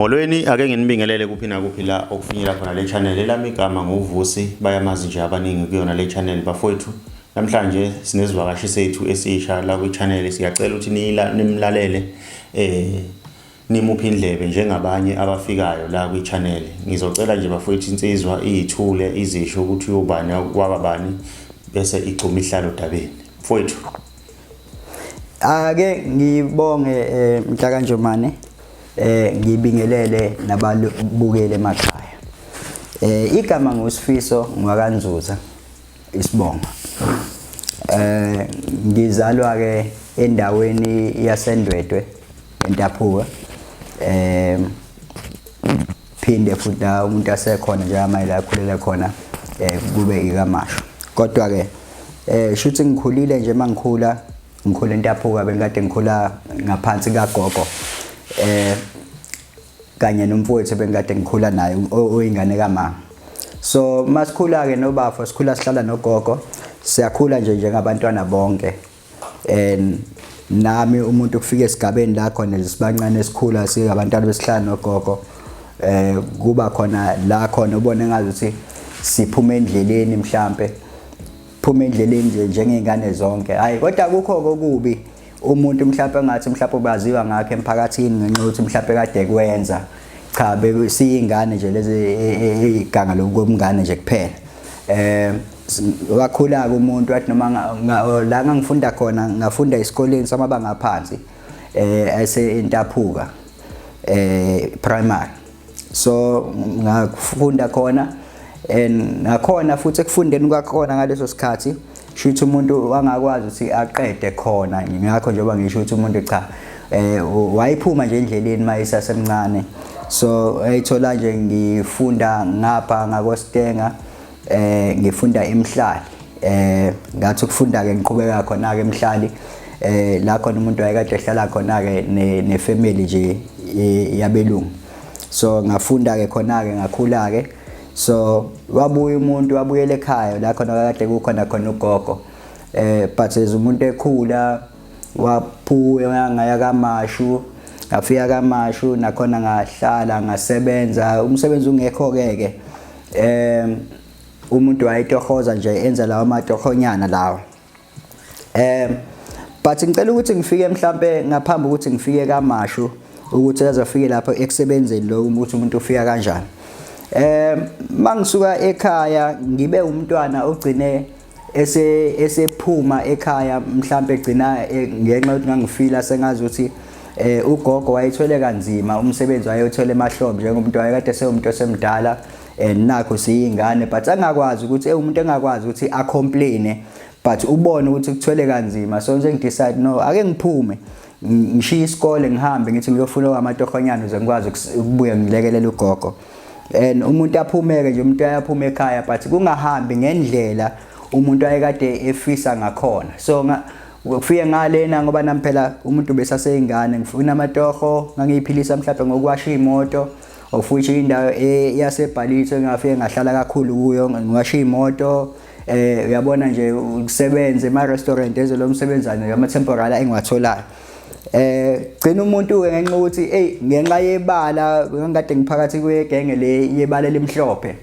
Molweni ake nginibingelele kuphi nakuphi la okufinyela khona le channel lami igama nguVusi bayamazi nje abaningi kuyona le channel bafowethu. Namhlanje sinezivakashi sethu esisha la ku channel siyacela ukuthi nimlalele nimuphi indlebe njengabanye abafikayo la ku channel. Ngizocela nje bafowethu insizwa izithule izisho ukuthi ubani kwabani bese igcuma ihlalo dabeni. Mfowethu ake ngibonge mhla kanjomane ngibingelele nababukele emakhaya. Igama nguSifiso ngwakanzuza isibonga. Ngizalwa ke endaweni yaseNdwedwe eNtaphuka. Phinde futhi umuntu asekhona nje amayela akhulela khona kube ikamasho. Kodwa ke shuthi ngikhulile nje mangikhula ngikhula eNtaphuka bengikade ngikhula ngaphansi kagogo. Kanye nomfowethu bengikade ngikhula naye oyingane kamama. So masikhula ke nobafo sikhula sihlala nogogo siyakhula nje njengabantwana bonke. Nami umuntu kufika esigabeni la khona sibancane esikhula singabantwana besihlala nogogo. Kuba khona la khona ubone ngazuthi siphuma endleleni mhlambe phuma endleleni nje njengezingane zonke. Hayi kodwa akukho kokubi umuntu mhlawumbe ngathi mhlawumbe ubaziwa ngakho emphakathini ngenxa ukuthi mhlawumbe kade kwenza cha besiyingane nje lezi iganga lokumngane nje kuphela. Wakhula ke umuntu wathi noma la ngangifunda khona ngafunda esikoleni samabanga aphansi ese eNtaphuka primary. So ngafunda khona ngakhona futhi ekufundeni kwakhona ngaleso sikhathi shuthi umuntu wangakwazi ukuthi aqede khona ngakho njengoba ngisho ukuthi umuntu cha wayiphuma nje endleleni mayisasemncane. So ayithola nje ngifunda ngapha ngakoStenga ngifunda eMhlali. Ngathi ukufunda ke ngiqhubeka khona ke eMhlali la khona umuntu wayekade ehlala khona ke nefamily nje yabelungu. So ngafunda ke khona ke ngakhula ke. So wabuya umuntu wabuyela ekhaya la khona kade kukhona khona ugogo. But as umuntu ekhula waphuya ngaya kaMashu ngafika kaMashu nakhona ngahlala ngasebenza umsebenzi ungekho ke umuntu wayetohoza nje enza lawa matohonyana lawa. But ngicela ukuthi ngifike mhlambe ngaphambi ukuthi ngifike kaMashu ukuthi azofike lapha ekusebenzeni lo ukuthi umuntu ufika kanjani. Mangisuka ekhaya ngibe umntwana ogcine esephuma ekhaya mhlambe egcina ngenxa ukuthi ngangifila sengazi ukuthi ugogo wayethole kanzima umsebenzi wayethole emahlombe njengomuntu wayekade sewumuntu osemdala nakho siyingane but angakwazi ukuthi umuntu engakwazi ukuthi acomplain but ubone ukuthi kuthwele kanzima. So nje ngidecide no ake ngiphume ngishiya isikole ngihambe ngithi ngiyofuna amatohonyana uze ngikwazi ukubuya ngilekelela ugogo. Umuntu aphumeke nje umuntu ayaphuma ekhaya but kungahambi ngendlela umuntu ayekade efisa ngakhona. So ukufike ngalena ngoba nami phela umuntu besaseyingane ngifuna amatoho ngangiyiphilisa mhlawumbe ngokwasha imoto ofuthi indawo yaseBhalitho engafike ngahlala kakhulu kuyo ngiwasha imoto. Uyabona nje ukusebenza ema restaurant ezolomsebenzana ama temporary engiwatholayo. Gcina umuntu ke ngenxa ukuthi ngenxa yebala ngikade ngiphakathi kwegenge le yebala elimhlophe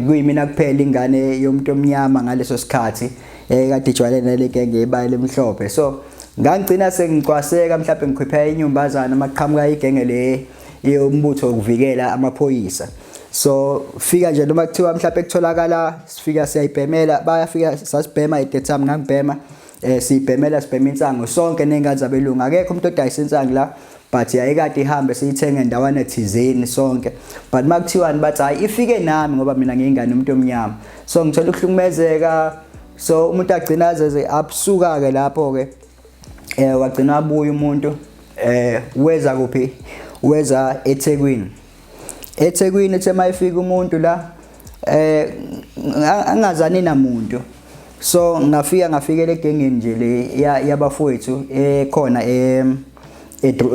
kuyimina kuphela ingane yomuntu omnyama ngaleso sikhathi kade ijwayele le genge yebala elimhlophe. So ngangigcina sengiqwaseka mhlawumbe ngikhipha inyumbazana amaqhamuka igenge le yombutho ukuvikela amaphoyisa. So fika nje noma kuthiwa mhlawumbe kutholakala sifika siyayibhemela bayafika sasibhema at the time ngangibhema sibhemela sibhema insango sonke nengane zabelungu akekho umuntu odayisa insango la but yayikade ihambe siyithenga endawana ethizeni sonke. But makuthiwani bathi hayi ifike nami ngoba mina ngiyingane umuntu omnyama. So ngithola ukuhlukumezeka. So umuntu agcina aze absuka ke lapho ke wagcina abuya umuntu weza kuphi weza eThekwini. eThekwini ethe mayifika umuntu la angazani namuntu. So ngafikele egengeni nje le yabafowethu ekhona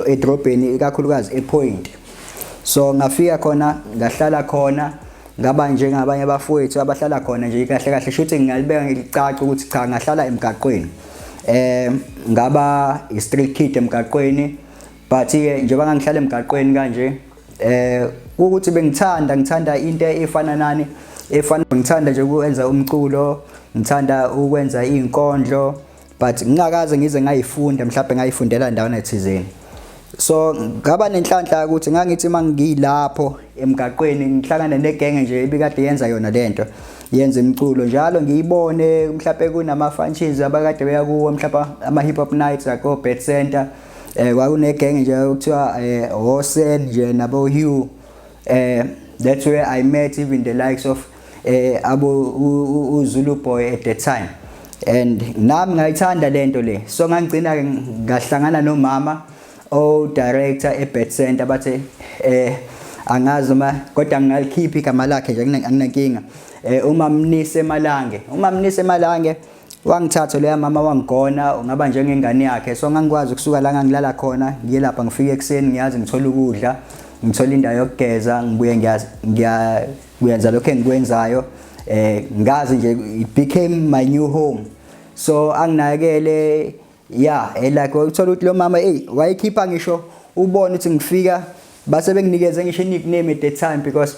edrobheni ikakhulukazi ePoint. So ngafika khona ngahlala khona ngaba njengabanye abafowethu abahlala khona nje kahle kahle shuthi ngalibeka ngicaca ukuthi cha ngahlala emgaqweni. Ngaba i street kid emgaqweni but ke njengoba ngihlala emgaqweni kanje ukuthi ngithanda into efana nani ngithanda nje ukwenza umculo, ngithanda ukwenza izinkondlo, but ngingakaze ngize ngayifunda, mhlawumbe ngayifundela ndawana ethizeni. So ngaba nenhlanhla ukuthi ngangithi mangilapho emgaqweni ngihlangana negenge nje ebikade yenza yona lento, yenza imculo njalo ngiyibone mhlawumbe kunama functions abakade beya kuwo, mhlawumbe ama hip hop nights ako Bed Center, kwakunegenge nje okuthiwa Hosen nje nabo Hugh. That's where I met even the likes of Zulu Boy at the time, and nami ngayithanda lento le. So ngangigcina ngahlangana nomama director eBed Center bathe angazi uma kodwa ngalikhipha igama lakhe nje anginankinga. Umamnise Malange wangithatha leya mama wangigona ungaba njengengane yakhe. So ngangikwazi ukusuka la ngangilala khona ngiye lapha ngifike ekseni ngiyazi ngithola ukudla, ngithola indawo yokugeza, ngibuye ngiyenza lokho engikwenzayo. Ngazi nje it became my new home. So anginakele like uthola ukuthi lo mama wayikhipha ngisho ubone ukuthi ngifika base benginikeze ngisho nickname at the time because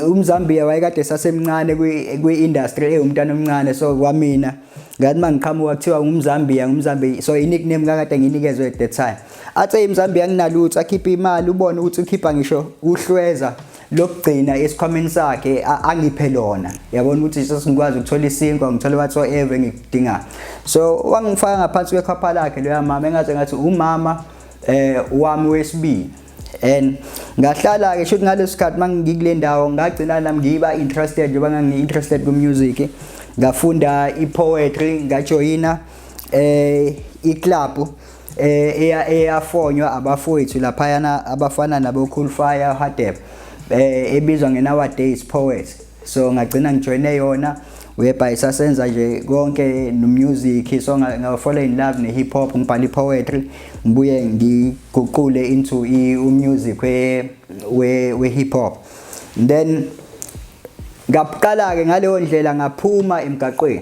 uMzambia wayekade sasemncane kwi-industry umntana omncane. So kwamina ngathi mangiqhamuka kuthiwa ngumzambia, so i-nickname kakade nginikezwe at the time. Athe iMzambia nginalutho akhipha imali, ubone ukuthi ukhipha ngisho uhlweza lokugcina esikhwameni sakhe angiphe lona, yabona ukuthi sesingikwazi ukuthola isinkwa, ngithola whatsoever ngikudinga. So wangifaka ngaphansi kwekhapha lakhe leya mama ngathi umama wami wesibili. And ngahlala ke shothi ngalesikhathi mangikule ndawo ngagcina nami ngiba interested njengoba ngangi-interested ku-music, ngafunda i-poetry, ngajoyina i-club eyafonywa abafowethu laphayana abafana nabo Cool Fire Hadeb ebizwa nowadays Poets. So ngagcina ngijoyine yona whereby sasenza nje konke no music. So ngafall in love ne hip hop, ngibhala poetry, ngibuye ngiguqule into music we hip hop. Then ngaqala ke ngaleyo ndlela ngaphuma emgaqweni.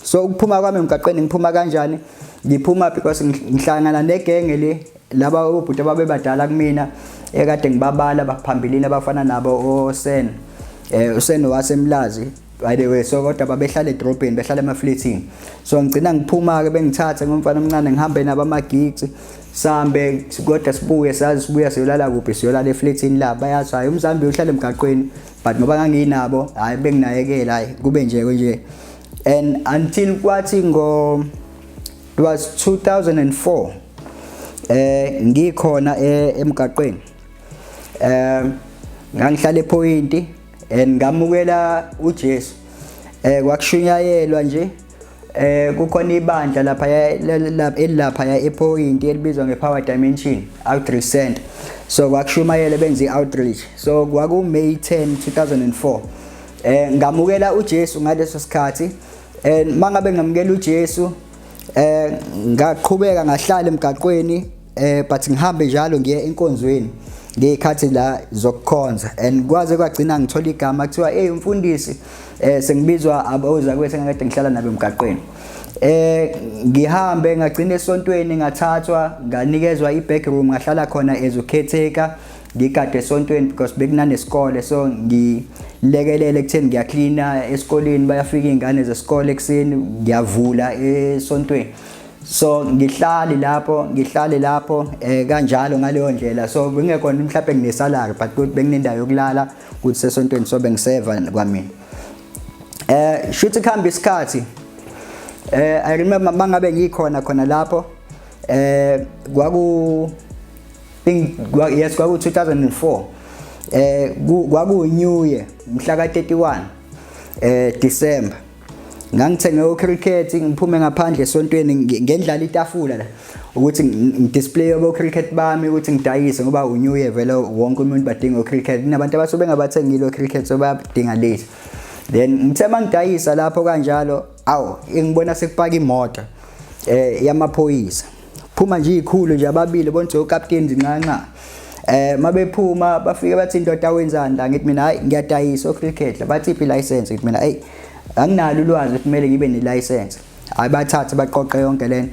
So ukuphuma kwami emgaqweni ngiphuma kanjani? Ngiphuma because ngihlangana negenge le laba ubhuti ababebadala kumina ekade ngibabala baphambilini abafana nabo Sen wasemlazi by the way. So kodwa babehlala edrobheni, behlala emafletini. So ngicina ngiphuma ke bengithatha ngomfana omncane ngihambe nabo ama gigs, sambe kodwa sibuya siyolala kuphi, siyolala efletini la. Bayathi hayi uMzambia uhlala emgaqweni, but ngoba nganginabo hayi benginayekela hayi kube nje. And until kwathi it was 2004 ngikhona emgaqweni, ngangihlala ePoint and ngamukela uJesu. Kwakushunyayelwa nje kukhona ibandla lapha ePoint elibizwa ngePower Dimension Outreach Center. So kwakushumayela benza i-outreach. So kwaku May 10 2004 ngamukela uJesu ngaleso sikhathi. And mangabe ngamukela uJesu ngaqhubeka ngahlala emgaqweni, but ngihambe njalo ngiye enkonzweni ngekhathi la zokukhonza. And kwaze kwagcina ngithola igama kuthiwa umfundisi sengibizwa aboza kwethu ngakade ngihlala nabo emgaqweni. Ngihambe ngagcina esontweni, ngathathwa nganikezwa i-backroom, ngahlala khona as ukhetheka ngikade esontweni because bekunanesikole. So ngilekelele ekutheni ngiyacleana esikoleni, bayafika izingane zesikole ekseni, ngiyavula esontweni. So ngihlale lapho kanjalo ngaleyo ndlela. So bengekhona mhlawumbe nginesalary but kodwa benginendawo yokulala ukuthi sesontweni, so bengiseva kwamina. Shuthi khamba isikhathi, I remember mangabe ngikhona lapho kwaku 2004 kwaku New Year mhla ka 31 December. Ngangithenge ucricket, ngiphume ngaphandle esontweni ngendlala itafula la ukuthi ngidisplay abo cricket bami ukuthi ngidayise ngoba uNew Year vele wonke umuntu badinga ucricket, nabantu abasuke bengabathengile ucricket so bayadinga late. Then ngithe mangidayisa lapho kanjalo ngibona sekupaka imoto yamaphoyisa, phuma nje ikhulu nje ababili bonke uCaptain Zincanca. Mabephuma bafike bathi indoda wenzani la, ngithi mina hayi ngiyadayisa ucricket. Bathi iphi license? Ngithi mina anginalo ulwazi ukuthi kumele ngibe ne-license. Ayibathathe baqoqe yonke lena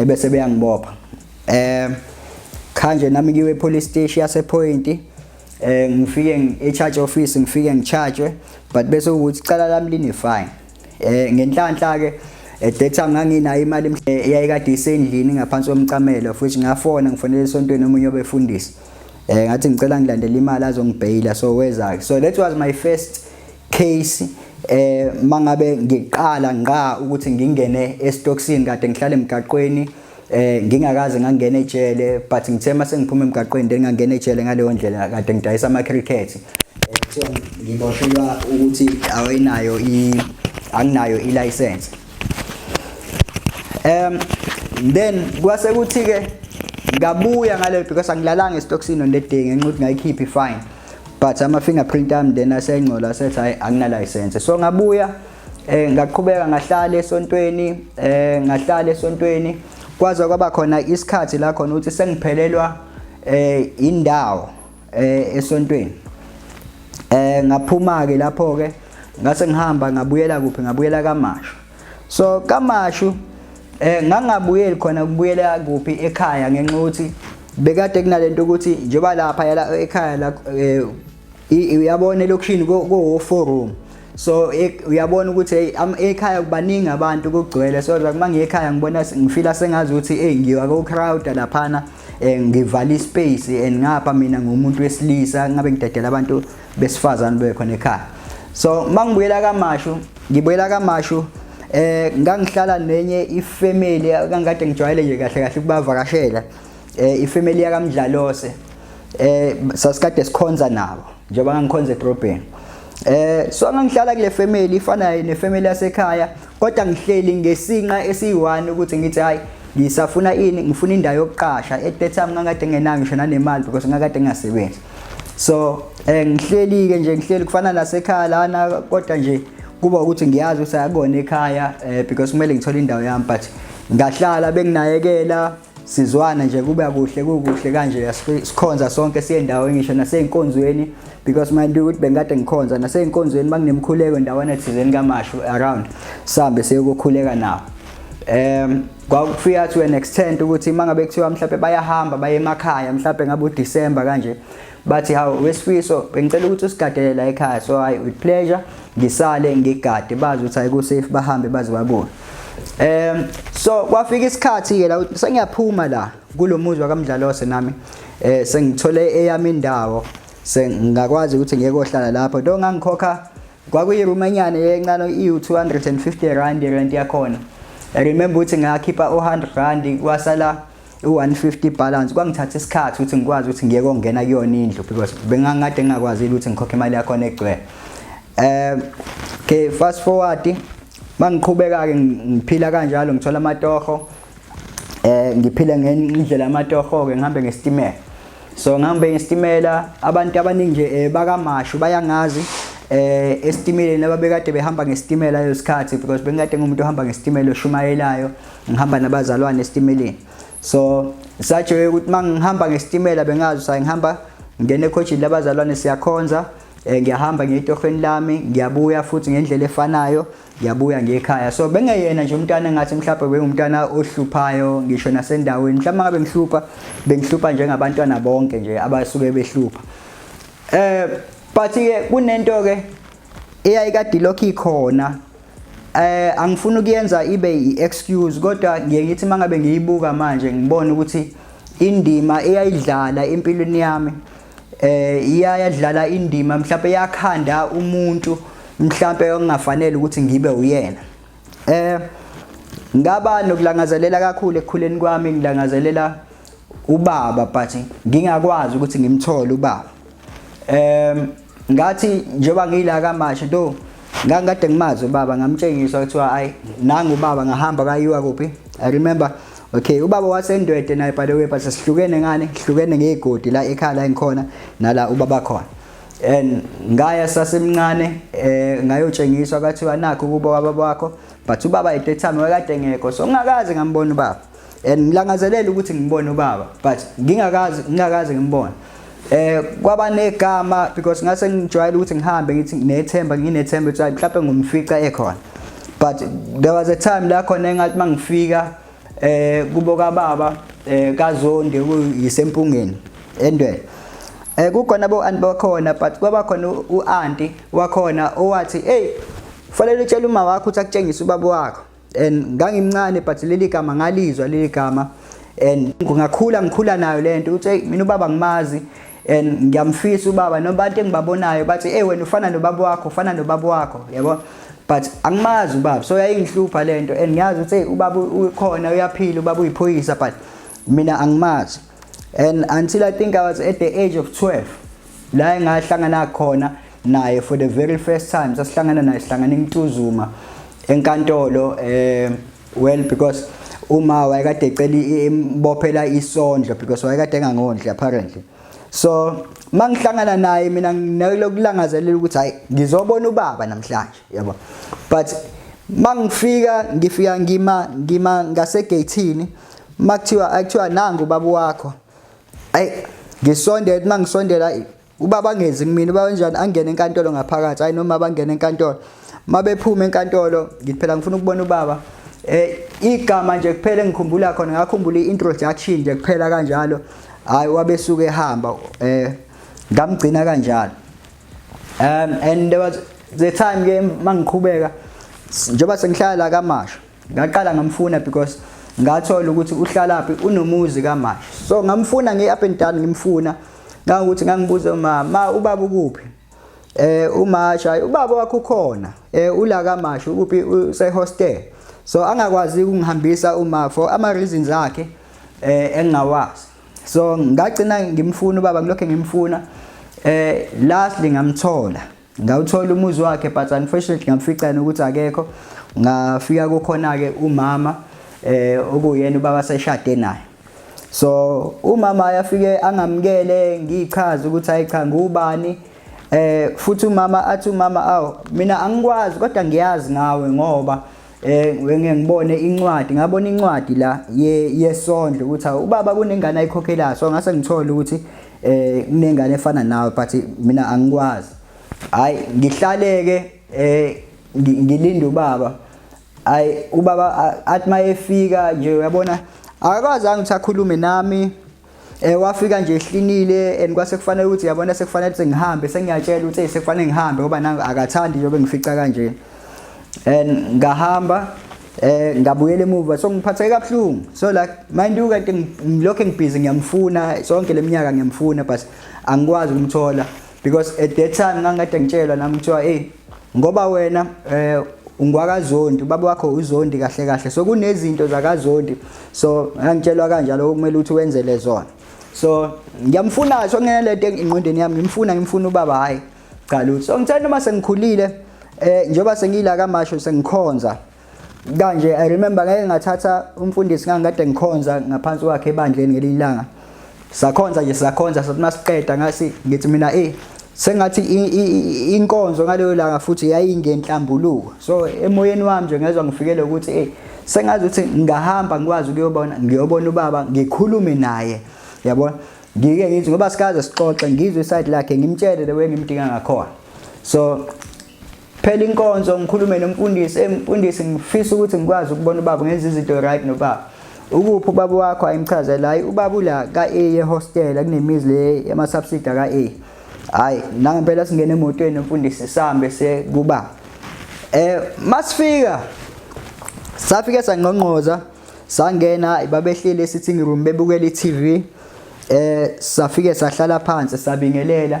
bese beyangibopha. Khanje nami ngiwe police station yasePoint ngifike e-charge office ngifike ngicharge but bese ukuthi icala lami line fine ngenhlanhla ke at that time nganginayo imali eyayikade isendlini ngaphansi komcamelo futhi ngafona ngifonela esontweni omunye obefundisa ngathi ngicela ngilandele imali azongibhayila so weza so that was my first case mangabe ngiqala ngqa ukuthi ngingene estocksini kade ngihlala emgaqweni ngingakaze ngangena ejele but ngithe mase ngiphuma emgaqweni then ngangena ejele ngaleyo ndlela kade ngidayisa ama cricket so ngiboshelwa ukuthi anginayo i-license then kwase kuthi ke ngabuya ngale because angilalanga estocksini on that day ngenxa ukuthi ngayikhiphi fine but ama fingerprint ami then asengcola asethi hayi angina license so ngabuya ngaqhubeka ngahlala esontweni kwaze kwaba khona isikhathi la khona ukuthi sengiphelelwa indawo esontweni ngaphuma ke lapho ke ngase ngihamba ngabuyela kaMashu so kaMashu ngangabuyeli khona kubuyela kuphi ekhaya ngenxa ukuthi bekade kunalento ukuthi njoba lapha ekhaya la uyabona elokushini ko forum so uyabona ukuthi ekhaya kubaningi abantu kugcwele so mangiyekhaya ngibona ngifila sengazi ukuthi ngiwa ko crowd laphana ngivala ispace and ngapha mina ngumuntu wesilisa ngabe ngidedela abantu besifazane bekhona ekhaya so mangibuyela kaMashu ngangihlala nenye ifamily akangade ngijwayele nje kahle ukubavakashela ifamily yakamdlalose sasikade sikhonza nabo njengoba ngikhonza edrobheni so ngangihlala kule family ifanayo nefamily yasekhaya kodwa ngihleli ngesinqa esiyi1 ukuthi ngithi hayi ngisafuna ngifuna indawo yokuqasha at that time ngakade ngenanga ngisho nanemali because ngakade ngingasebenzi so ngihleli kufana nasekhaya lana kodwa nje kuba ukuthi ngiyazi ukuthi ayakona ekhaya because kumele ngithole indawo yami but ngahlala benginayekela sizwana nje kuba kuhle kanje sikhonza sonke siyendawo ngisho naseyinkonzweni because manje ukuthi bengade ngikhonza naseyinkonzweni banginemkhuleko ndawana thizeni kaMashu around sambe seyokukhuleka nawo kwakufika to an extent ukuthi mangabe kuthiwa mhlawumbe bayahamba baye emakhaya mhlawumbe ngabe uDecember kanje bathi hawo wesifiso bengicela ukuthi usigadele la ekhaya so I with pleasure ngisale ngigade bazi ukuthi ayiku safe bahambe bazi babuye so kwafika isikhathi ke la sengiyaphuma la kulomuzi wakamdlalose nami sengithole eyami indawo sengakwazi ukuthi ngeke ohlala lapho do ngangikhokha kwakuyiroom enyane encane i250 rand rent yakhona I remember ukuthi ngakhipha 100 rand kwasala u150 balance kwangithatha isikhathi ukuthi ngikwazi ukuthi ngiyeke ongena kuyona indlu because bengangade ngingakwazi ukuthi ngikhokhe imali yakhona egcwele okay fast forward mangiqhubeka ke ngiphila kanjalo ngithola amatoho ngiphila ngendlela amatoho ke ngihambe ngestimela so ngihambe ngestimela abantu abaningi nje bakaMashu bayangazi estimeleni lababekade behamba ngestimela lesikhathi because bengade ngumuntu ohamba ngestimela oshumayelayo ngihamba nabazalwane estimeleni so sathi ukuthi mangihamba ngestimela bengazi ukuthi ngihamba ngene ecoachini labazalwane siyakhonza ngiyahamba ngiyitohweni lami ngiyabuya futhi ngendlela efanayo ngiyabuya ngekhaya so bengeyena nje umntana ngathi mhlawumbe bengumntana ohluphayo ngisho nasendaweni mhlawumbe ngabe bengihlupha njengabantwana bonke nje abasuke behlupha but ke kunento ke eyayikade lokho ikhona angifuni ukuyenza ibe iexcuse kodwa ngiye ngithi mangabe ngiyibuka manje ngibona ukuthi indima eyayidlala empilweni yami iyayadlala indima mhlawumbe yakhanda umuntu mhlawumbe ongafanele ukuthi ngibe uyena ngaba nokulangazelela kakhulu ekukhuleni kwami ngilangazelela ubaba but ngingakwazi ukuthi ngimthole ubaba ngathi njengoba ngila kaMashu do ngangade ngimazi ubaba ngamtshengisa ukuthi hayi nangu ubaba ngahamba kayiwa kuphi I remember okay ubaba wasendwede naye by the way but sihlukene ngane sihlukene ngegodi la ekhaya la engikhona nala ubaba khona and ngaya sasemncane ngayotshengiswa kathiwa nakho kuba baba bakho but ubaba at that time wakade ngekho so ngingakazi ngambona ubaba and ngilangazelela ukuthi ngibone ubaba but ngingakazi ngimbona kwaba negama because ngase ngijwayele ukuthi ngihambe ngithi nginethemba ukuthi mhlawumbe ngumfica ekhona but there was a time la khona engathi mangifika kubo kababa kaZonde kuyisempungeni endweni kukhona bo-anti bakhona but kwaba khona u-anti wakhona owathi hey fanele utshela uma wakho ukuthi akutshengise ubaba wakho and ngangimncane but leli gama ngalizwa leli gama and ngikhula nayo lento uthi mina ubaba ngimazi and ngiyamfisa ubaba nobantu engibabonayo bathi wena ufana nobaba wakho yabo but angimazi ubaba so yayingihlupha lento and ngiyazi ukuthi ubaba ukhona uyaphila ubaba uyiphoyisa but mina angimazi. And until I think I was at the age of 12 la ngahlangana khona naye for the very first time sasihlangana naye sihlangana eNtuzuma enkantolo well because uma wayekade ecela imbophela isondlo because wayekade engangondli apparently so mangihlangana naye mina ngilokulangazelela ukuthi hayi ngizobona ubaba namhlanje yabo but ngifika ngima ngasegatini makuthiwa nangu ubaba wakho ayi ngisondela mangisondela ubaba angezi kimi ubaba kanjani angene enkantolo ngaphakathi hayi noma bangene enkantolo mabephuma enkantolo ngithi phela ngifuna ukubona ubaba igama nje kuphela ngikhumbula khona ngakhumbula i-introduction nje kuphela kanjalo hayi wabesuke ehamba ngamgcina kanjalo and there was the time game mangiqhubeka njengoba sengihlala la kaMasha ngaqala ngamfuna because ngathola ukuthi uhlalaphi unomuzi kaMasha so ngamfuna nge-up and down ngimfuna ngakuthi ngangibuza mama ubaba ukuphi uMasha ubaba wakho ukhona ula kaMasha ukuphi usehostel so angakwazi ukungihambisa uma for ama reasons akhe engawazi so ngagcina ngimfuna ubaba ngilokho ngimfuna lastly ngamthola ngawuthola umuzi wakhe but unfortunately ngamfica ukuthi akekho ngafika kukhona ke umama okuyena ubaba seshade naye so umama yafike angamkele ngichaza ukuthi hayi cha ngubani futhi umama athi umama mina angikwazi kodwa ngiyazi ngawe ngoba ngibone incwadi ngabona incwadi la yesondlo ukuthi ubaba kunengane ayikhokhelayo so ngase ngithola ukuthi kunengane efana nawe but mina angikwazi hayi ngihlaleke ngilinde ubaba hayi ubaba athi mayefika nje uyabona akakwazanga ukuthi akhulume nami wafika nje ehlinile and kwase kufanele ukuthi yabona sekufanele ukuthi ngihambe sengiyatshela ukuthi sekufanele ngihambe ngoba nanga akathandi nje bengifica kanje and ngahamba ngabuyela emuva so ngiphatheke kabuhlungu so like mind you kade ngilokho ngibhizi ngiyamfuna sonke leminyaka ngiyamfuna but angikwazi ukumthola because at that time ngangikade ngitshelwa nami kuthiwa ngoba wena ungwakaZondi ubaba wakho uZondi kahle kahle so kunezinto zakaZondi so ngangitshelwa kanjalo okumele ukuthi wenzele zona so ngiyamfuna so ngenelento engqondweni yami ngimfuna ubaba hayi cha lutho so ngithanda noma sengikhulile njengoba sengila kaMasha sengikhonza kanje I remember ngeke ngathatha umfundisi ngangikade ngikhonza ngaphansi kwakhe ebandleni ngelilanga sakhonza sathi masiqeda ngithi mina sengathi inkonzo ngaleyo langa futhi yayingenhlambuluko so emoyeni wami nje ngezwe ngifikele ukuthi sengazi ukuthi ngahamba ngikwazi ngiyobona ubaba ngikhulume naye yabona ngike ngithi ngoba sikaze sixoxe ngizwe iside lakhe ngimtshele lewe ngimdinga ngakhona so phela inkonzo ngikhulume nomfundisi ngifisa ukuthi ngikwazi ukubona ubaba ngenza izinto right nobaba ukuphi ubaba wakho ayimchazela hayi ubaba ula ka hostel kunemizi le yama subsidy ka hayi nangempela singene emotweni nomfundisi sihambe sekuba masifika safike sangqongqoza sangena babehlile e-sitting room bebukela i-TV safike sahlala phansi sabingelela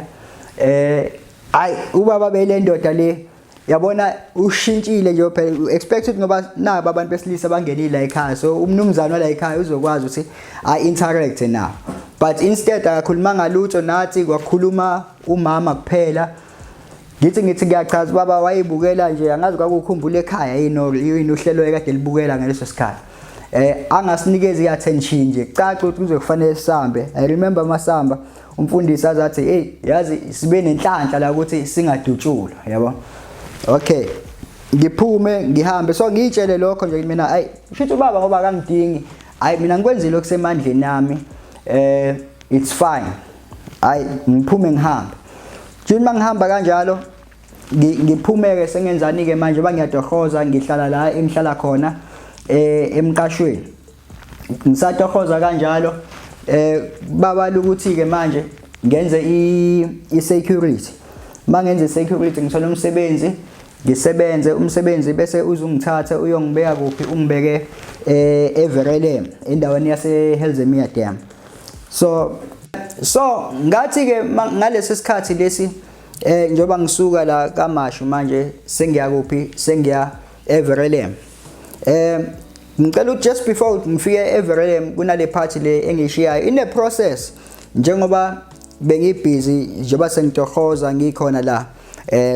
hayi ubaba belendoda le yabona ushintshile nje phela expected ngoba nabo abantu besilisa bangenile la ekhaya so umnumzana la ekhaya uzokwazi ukuthi interact nawo but instead akakhuluma ngalutho nathi kwakhuluma umama kuphela ngithi ngiyachaza baba wayibukela nje angazi kwakukhumbula ekhaya yini uhlelo ekade libukela ngaleso sikhathi angasinikeza iattention nje caca ukuthi kuzokufanele sihambe I remember masamba umfundisi azathi yazi sibe nenhlanhla la ukuthi singadutshulwa yabo okay ngiphume ngihambe so ngitshele lokho nje mina shithi ubaba ngoba akangidingi mina ngikwenzile okusemandleni nami it's fine ngiphume ngihambe nje mangihamba kanjalo ngiphumeke sengenzani ke manje bangiyadohoza ngihlala la emhlala khona emqashweni ngisatohoza kanjalo baba ukuthi ke manje ngenze i-security. Mangenze i-security ngithola umsebenzi, ngisebenze umsebenzi bese uzungithatha uyongibeka kuphi, ungibeke eVerelem endaweni yase Helzemere Dam. So ngathi ke ngalesi sikhathi lesi njoba ngisuka la kaMashu manje sengiya kuphi, sengiya eVerelem. Ngicela ukuthi just before ngifike eVerelem kunale party le engishiyayo in the process, njengoba bengibusy njengoba sengitohoza ngikhona la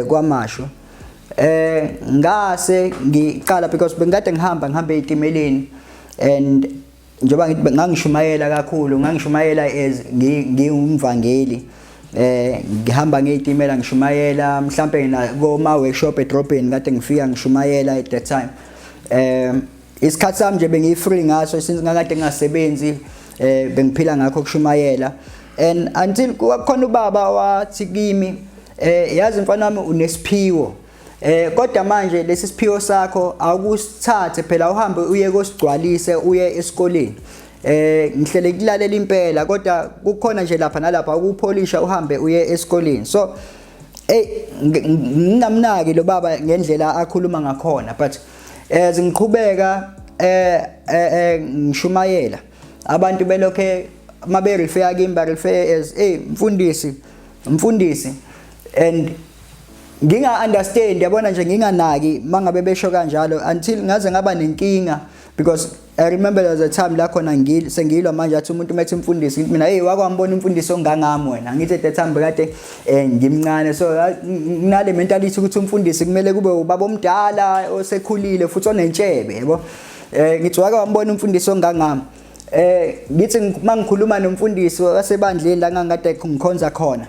kwaMashu, ngase ngiqala because bengikade ngihamba etimeleni, and njengoba ngithi ngangishumayela kakhulu, ngangishumayela as ngiyumvangeli, ngihamba ngezitimela ngishumayela mhlambe na koma workshop edrobheni kade ngifika ngishumayela at that time. Isikhathi sami nje bengi-free ngaso since ngakade ngingasebenzi, bengiphila ngakho kushumayela, and until kukhona ubaba wathi kimi, yazi mfana wami unesiphiwo, kodwa manje lesi siphiwo sakho akusithathe phela uhambe uye kosigcwalise uye esikoleni, ngihlele kulalela impela kodwa kukhona nje lapha nalapha ukupholisha uhambe uye esikoleni. So nginamnaki lo baba ngendlela akhuluma ngakhona, but ngiqhubeka ngishumayela abantu belokhe mabe refer kimi ba refer as mfundisi, and nginga understand, yabona nje nginganaki mangabe besho kanjalo until ngaze ngaba nenkinga, because I remember there was a time la khona sengilwa manje athi umuntu methi umfundisi mina wakwambona umfundisi ongangami wena, ngithi at that time bekade ngimncane, so nginale mentality ukuthi umfundisi kumele kube ubaba omdala osekhulile futhi onentshebe, yabo. Ngithi wakwambona umfundisi ongangami, ngithi mangikhuluma nomfundisi wasebandleni la ngangade ngikhonza khona,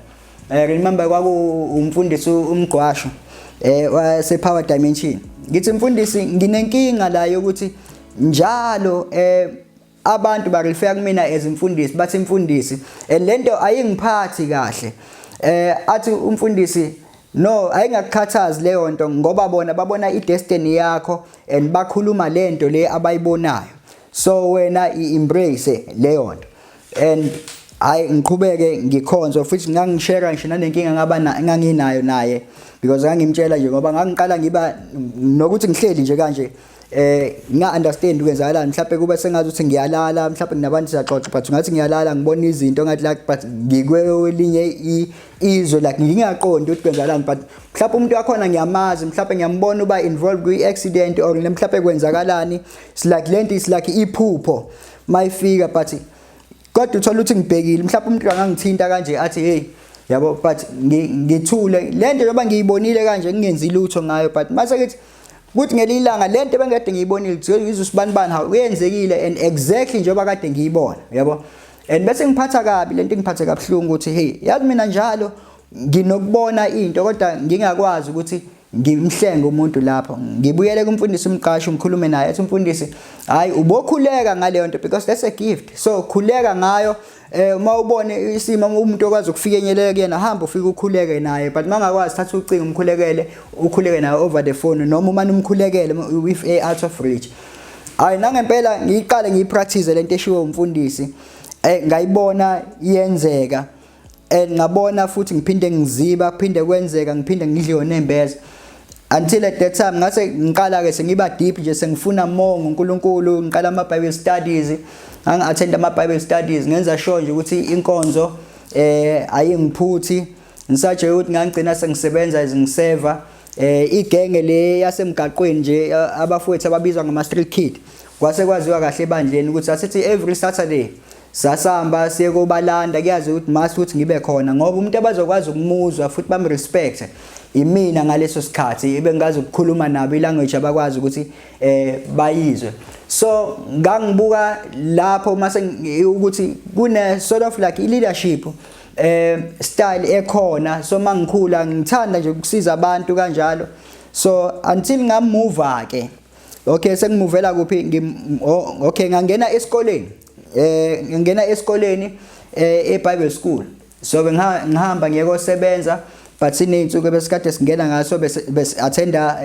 remember kwaku umfundisi uMgwasho wase Power Dimension. Ngithi mfundisi nginenkinga la yokuthi njalo abantu ba refer kumina as umfundisi, bathi mfundisi, lento ayingiphathi kahle. Athi umfundisi no ayingakukhathazi leyo nto ngoba bona babona idestiny yakho and bakhuluma lento le abayibonayo, so wena embrace leyo nto. And ngiqhubeke ngikhonza futhi ngangishare ngisho nanenkinga nganginayo naye, because ngangimtshela nje ngoba ngangiqala ngiba nokuthi ngihleli nje kanje, nga understand ukwenzakalani, mhlawumbe kube sengathi uthi ngiyalala, mhlawumbe nabantu siyaxoxa but ngathi ngiyalala ngibona izinto ngathi like but ngikwelinye izwe like ngingaqondi ukuthi kwenzakalani, but mhlawumbe umuntu wakhona ngiyamazi, mhlawumbe ngiyambona uba involved kwi accident or mhlawumbe kwenzakalani, it's like lento is like iphupho mayifika, but kodwa uthola ukuthi ngibhekile mhlawumbe umuntu angangithinta kanje athi hey yabo, but ngithule lento njengoba ngiyibonile kanje ngingenzi lutho ngayo, but mase ngithi kuthi ngelilanga lento bengikade ngiyibonile ngizwe usibanibani how uyenzekile and exactly njengoba kade ngiyibona, yabo. And bese ngiphatha kabi lento, ngiphatha kabuhlungu ukuthi hey yazi mina njalo nginokubona into kodwa ngingakwazi ukuthi ngimhlenge umuntu lapho. Ngibuyele kumfundisi umqashi umkhulume naye athi umfundisi hayi ubokhuleka ngale nto because that's a gift, so khuleka ngayo. Uma ubone isimo umuntu okwazi ukufikenyelela kuyena hamba ufike ukhuleke naye, but mangakwazi thatha ucingo ukhuleke naye over the phone noma uma umkhulekele with out of reach. Hayi nangempela ngiqale ngiyipractice lento eshiwo umfundisi, ngayibona iyenzeka, and ngabona futhi ngiphinde ngiziba kuphinde kwenzeka ngiphinde ngidliwe nembeza. Until at that time ngase ngiqala ke sengiba deep nje, sengifuna more ngoNkulunkulu, ngiqala ama Bible studies, attend ama Bible studies, ngenza sure nje ukuthi inkonzo ayingiphuthi, ngisaje ukuthi ngangigcina sengisebenza ngiseva igenge le yasemgaqweni nje abafowethu ababizwa ngama street kid. Kwase kwaziwa kahle ebandleni ukuthi asithi every Saturday sasamba siye kobalanda, kuyazi ukuthi must ukuthi ngibe khona ngoba umuntu abazokwazi ukumuzwa futhi bam respect imina ngaleso sikhathi ebengazi ukukhuluma nabo ilanguage abakwazi ukuthi bayizwe. So ngangibuka lapho mase ukuthi kune sort of like leadership style ekhona, so mangikhula ngithanda nje ukusiza abantu kanjalo. So until ngamove ke okay sengimuvela kuphi okay ngangena esikoleni ngingena esikoleni eBible school, so ngihamba ngiyekosebenza but sineyinsuku besikade singena ngaso bese attenda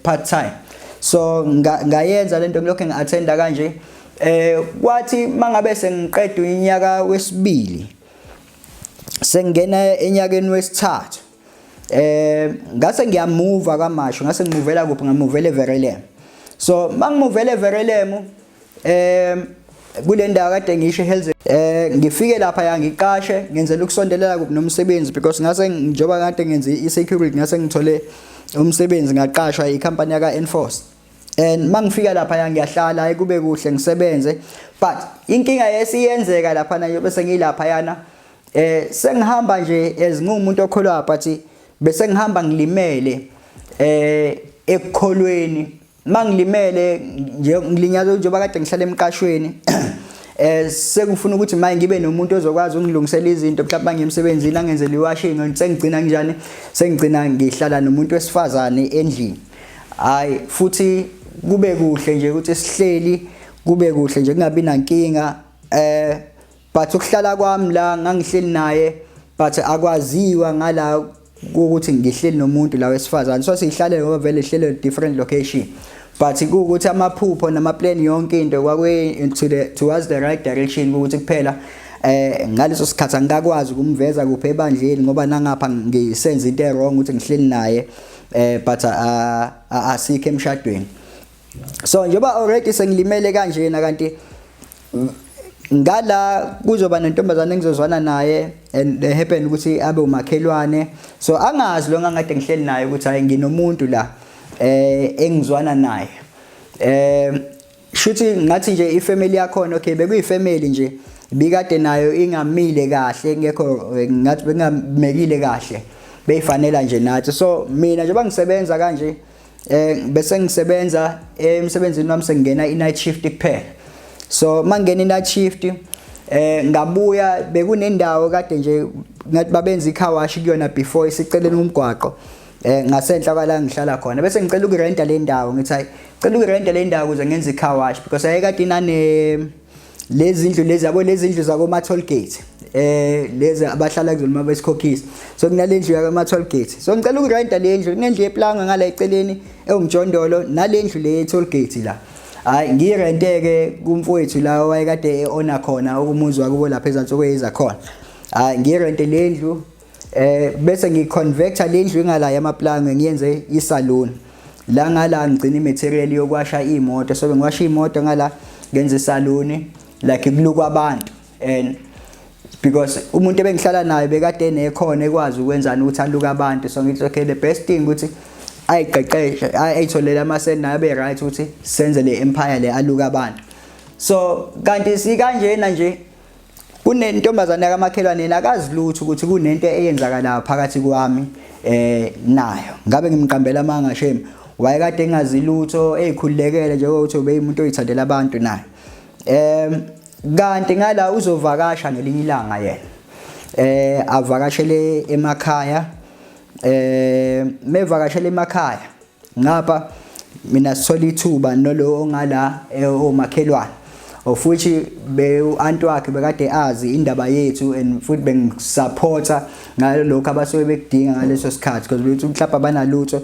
part time. So ngayenza lento ngilokho ngiattenda kanje kwathi mangabe sengiqeda unyaka wesibili sengena enyakeni wesithathu ngase ngiyamove kamasho ngase ngimuvela kuphi ngamuvela eVerelem so mangimuvela eVerelem kule ndawo kade ngisho eHells ngifike lapha ngiqashe ngenzela ukusondelela kuphi nomsebenzi because ngase njoba kade ngenza i-security ngase ngithole umsebenzi ngaqashwa icompany yaka Enforce and mangifika lapha ngiyahlala kube kuhle ngisebenze but inkinga yesiyenzeka lapha nje bese ngilapha yana sengihamba nje ezingumuntu okholwa but bese ngihamba ngilimele ekukholweni mangilimele nje ngilinyazwe njengoba kade ngihlala emqashweni sekufuna ukuthi manje ngibe nomuntu ozokwazi ungilungisela izinto mhlawumbe ngemsebenzini angenzele iwashing sengigcina njani sengigcina ngihlala nomuntu wesifazane endlini hayi futhi kube kuhle nje ukuthi sihleli kube kuhle nje kungabi nankinga but ukuhlala kwami la ngangihleli naye but akwaziwa ngala ukuthi ngihleli nomuntu la wesifazane so sihlale ngoba vele ihlele different location but ukuthi amaphupho namaplan yonke into kwakwe towards the right direction ukuthi kuphela ngaleso sikhathi angakwazi ukumveza kuphe ebandleni ngoba nangapha ngisenza into wrong ukuthi ngihleli naye but asikho emshadweni so njoba already sengilimele kanjena kanti ngala kuzoba nentombazane engizozwana naye and happen ukuthi abe umakhelwane so angazi lo ngangade ngihleli naye ukuthi hayi nginomuntu la engizwana naye shuthi ngathi nje ifamily yakho okay bekuyifamily nje bikade nayo ingamile kahle ngekho ngathi bengamekile kahle beyifanela nje nathi so mina njengoba ngisebenza kanje bese ngisebenza emsebenzini wami sengena i-night shift kuphela so mangena i-night shift ngabuya bekunendawo kade nje ngathi babenza icar wash kuyona before isiceleni umgwaqo ngasenhla kwala ngihlala khona bese ngicela ukurenta le ndawo ngithi hayi ngicela ukurenta le ndawo ukuze ngenze icar wash because ayekade inane lezindlu lezi yabo lezindlu zako ma toll gate lezi abahlala kuzona mabesikhokhisa so kunalendlu yaka ma toll gate so ngicela ukurenta le ndlu kunendlu yeplanga ngala eceleni ewumjondolo nalendlu le toll gate la hayi ngirenteke kumfowethu la wayekade eona khona ukumuzi wakubo lapha ezantsokweyiza khona hayi ngirente le ndlu bese ngiconvecta le ndlu engala yamaplanga ngiyenze isalon la ngala ngicina imaterial yokwasha imoto so bengiwasha imoto ngala ngenza isalon like kuluka abantu and because umuntu ebengihlala naye bekade nekhona ekwazi ukwenzana ukuthi aluka abantu so ngithi okay the best thing ukuthi ayiqeqeshe ayitholela amasena abe right ukuthi senze le empire le aluka abantu so kanti sikanjena nje kunentombazane yakamakhelwane nakazi lutho ukuthi kunento eyenzakala phakathi kwami nayo ngabe ngimqambela manga shame wayekade engazi lutho ezikhululekele nje ukuthi ubeyimuntu oyithandela abantu naye kanti ngala uzovakasha ngelinye ilanga yena avakashele emakhaya mevakashele emakhaya ngapha mina sithola ithuba nolo ongala omakhelwane of which anti wakhe bekade azi indaba yethu and futhi bengisupporta ngalo lokho abasuke bekudinga ngaleso sikhathi because bethu mhlawumbe abanalutho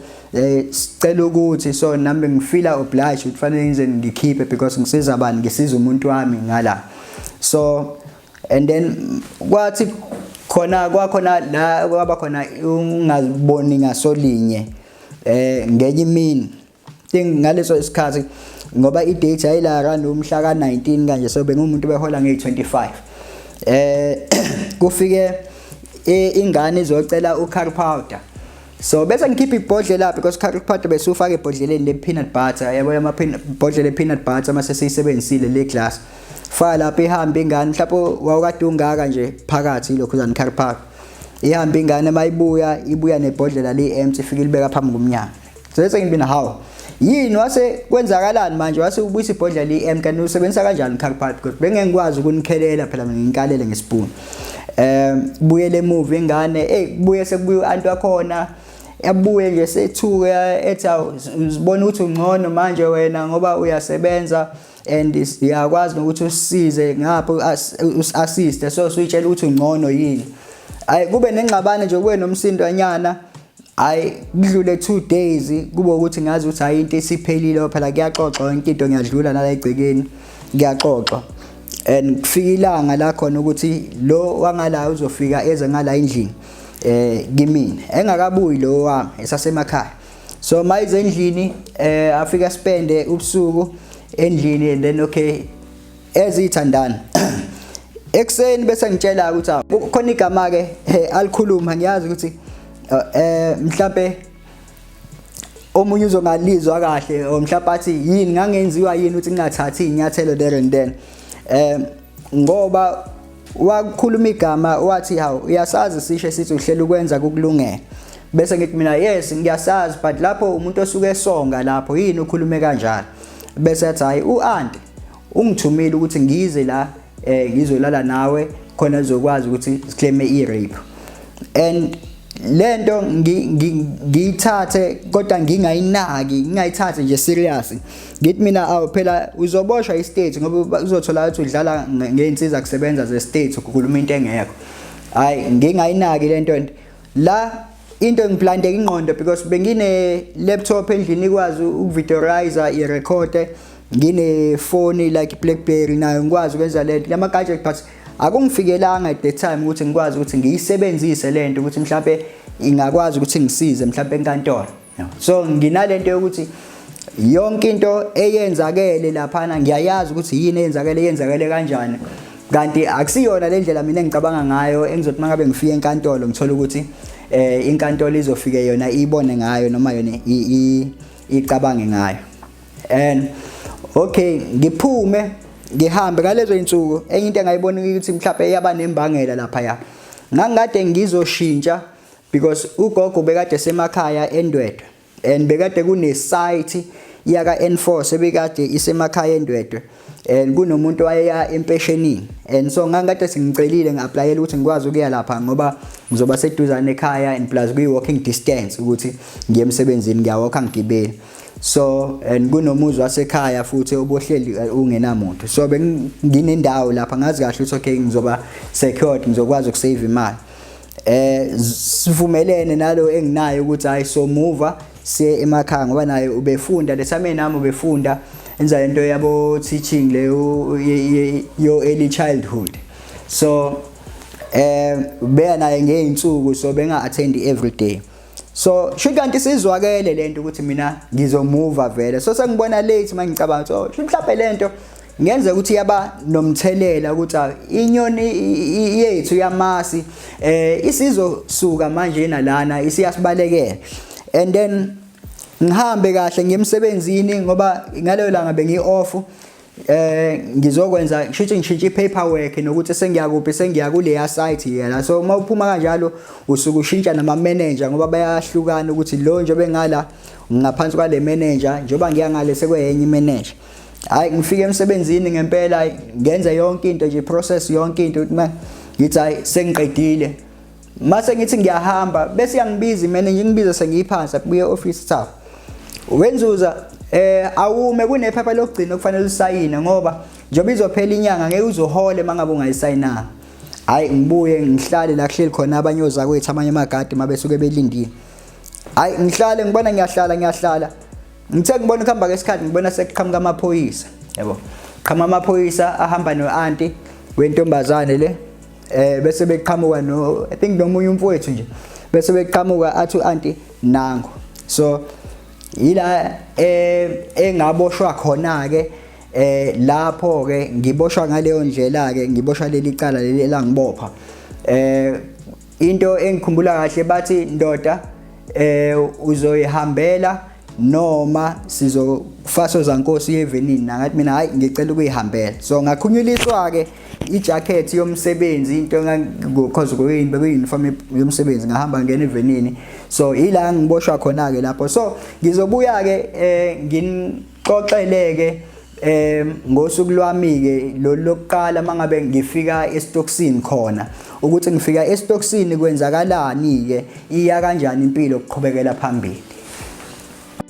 sicela ukuthi so nami ngifila obliged ukuthi fanele ngize ngikhiphe because ngisiza abantu ngisiza umuntu wami ngala so and then kwathi khona kwakhona la kwaba khona ungaziboni ngasolinye ngenye imini ngaleso isikhathi ngoba idate ayila around umhla ka19 kanje so bengumuntu behola nge25 kufike ingane izocela ucurry powder so bese ngikhipha ibhodlela lapha because curry powder bese ufaka ebhodleleni le peanut butter yabo amabhodlela peanut butter mase siyisebenzisile le glass faka lapha ihamba ingane mhlawumbe wawukade ungaka nje phakathi lokho zani curry powder ihamba ingane mayibuya ibuya nebhodlela le empty ifike libeka phambi komnyango so bese ngibina how yini wase kwenzakalani manje wase ubuyisa ibhodlela le kanti usebenzisa kanjani curry powder because bengengikwazi ukunikhelela phela nginkalele ngespoon buye le movie ingane buye sekubuya anti wakhona yabuye nje sethuka ethi uzibona ukuthi ungcono manje wena ngoba uyasebenza and iyakwazi ukuthi usisize ngapho usassist so uyitshela ukuthi ungcono yini ayi kube nengxabano nje kube nomsindwanyana ayi kudlule 2 days kube ukuthi ngazi ukuthi hayi into esiphelile phela kuyaxoxwa yonke into ngiyadlula nala egcekeni kuyaxoxwa and kufika ilanga la khona ukuthi lo wangala uzofika eze ngala endlini kimina engakabuyi lo wami esasemakhaya. So mayize endlini afika spende ubusuku endlini and then okay ezithandana ekseni bese ngitshela ukuthi khona igama ke alikhuluma ngiyazi ukuthi mhlambe omunye uzongalizwa kahle o mhlawumbe athi yini ngangenziwa yini ukuthi ngingathathi inyathelo there and then ngoba wakhuluma igama wathi hawu uyasazi sisho sithi uhlela ukwenza kukulungela bese ngithi mina yes ngiyasazi but lapho umuntu osuke esonga lapho yini ukhulume kanjalo bese athi hayi uanti ungithumile ukuthi ngize la ngizolala nawe khona uzokwazi ukuthi siclaime i-rape and lento ngiyithathe kodwa ngingayithathe nje serious ngithi mina awu phela uzoboshwa i-state ngoba uzothola ukuthi udlala ngeinsiza kusebenza ze-state ukukhuluma into engekho hayi ngingayinaki lento la into ngiplandeka ingqondo because bengine laptop endlini ikwazi ukuvideoize irecord ngine phone like BlackBerry nayo ngikwazi ukwenza lento lama gadget but akungifikelanga at the time ukuthi ngikwazi ukuthi ngiyisebenzise lento ukuthi mhlawumbe ingakwazi ukuthi ngisize mhlawumbe enkantolo. So nginalento yokuthi yonke into eyenzakele laphana ngiyayazi ukuthi yini eyenzakele kanjani kanti akusiyona le ndlela mina engicabanga ngayo engizothi mangabe ngifike enkantolo ngithola ukuthi inkantolo izofike yona ibone ngayo noma yona icabange ngayo. And okay ngiphume ngihambe ngalezo insuku enye into engayibona ukuthi mhlawumbe yaba nembangela lapha ya ngangade ngizoshintsha because ugogo bekade semakhaya eNdwedwe and bekade kune site yaka N4 sebekade isemakhaya eNdwedwe and kunomuntu wayeya empeshenini and so ngangade singicelile ngiapplyela ukuthi ngikwazi ukuya lapha ngoba ngizoba seduzane ekhaya and plus kuyi walking distance ukuthi ngiye emsebenzini ngiyawalka ngigibele. So and kunomuzi wasekhaya futhi obohleli ungenamuntu so benginendawo lapha ngazi kahle ukuthi okay ngizoba secured ngizokwazi ukusave imali sivumelene nalo enginayo ukuthi hayi so move siye emakhaya ngoba naye ubefunda lesame nami ubefunda enza lento yabo teaching leyo yo early childhood so beya naye ngeinsuku so benga attend every day. So shikanti sizwakele lento ukuthi mina ngizomove vele so sengibona late mangicabanga so mhlawumbe lento ngenze ukuthi yaba nomthelela ukuthi inyoni yethu yamasi isizosuka manje nalana isiyasibalekela and then ngihambe kahle ngiyemsebenzini ngoba ngaleyo langa bengi off ngizokwenza ngishintshe paperwork nokuthi sengiyakuphi sengiya kule site yela so mawuphuma kanjalo usuku ushintsha nama manager ngoba bayahlukana ukuthi lo nje bengala ngaphansi kwale manager njoba ngiyangale sekwenye manager hayi ngifike emsebenzini ngempela ngenza yonke into nje process yonke into ukuthi ngithi hayi sengiqedile mase ngithi ngiyahamba bese yangibiza manager ngibiza sengiyiphansi kuye office staff wenzuza awume kunephepha lokugcina kufanele usayine ngoba njoba izophela inyanga ngeke uzohole mangabe ungayisayinanga hayi ngibuye ngihlale la kuhleli khona abanyoza kwethu amanye amagadi mabesuke belindile hayi ngihlale ngibona ngiyahlala ngithe ngibona ukuhamba kwesikhathi ngibona sekuqhamuka amaphoyisa yabo qhama amaphoyisa ahamba noanti wentombazane le bese beqhamuka no I think nomunye umfowethu nje bese beqhamuka athi uanti nango so ila engaboshwa khona ke lapho ke ngiboshwa ngaleyo ndlela ke ngiboshwa leli cala leli langibopha into engikhumbula kahle bathi ndoda uzoyihambela noma sizokufaso zankosi yevenini ngathi mina hayi ngicela ukuyihambela so ngakhunyuliswa ke ijacket yomsebenzi into because kuyuniform yomsebenzi ngahamba ngene evenini so ila ngiboshwa khona ke lapho so ngizobuya ke nginixoxeleke ngosuku lwami ke lokuqala mangabe ngifika eStocksini khona ukuthi ngifika eStocksini kwenzakalani ke iya kanjani impilo ukuqhubekela phambili.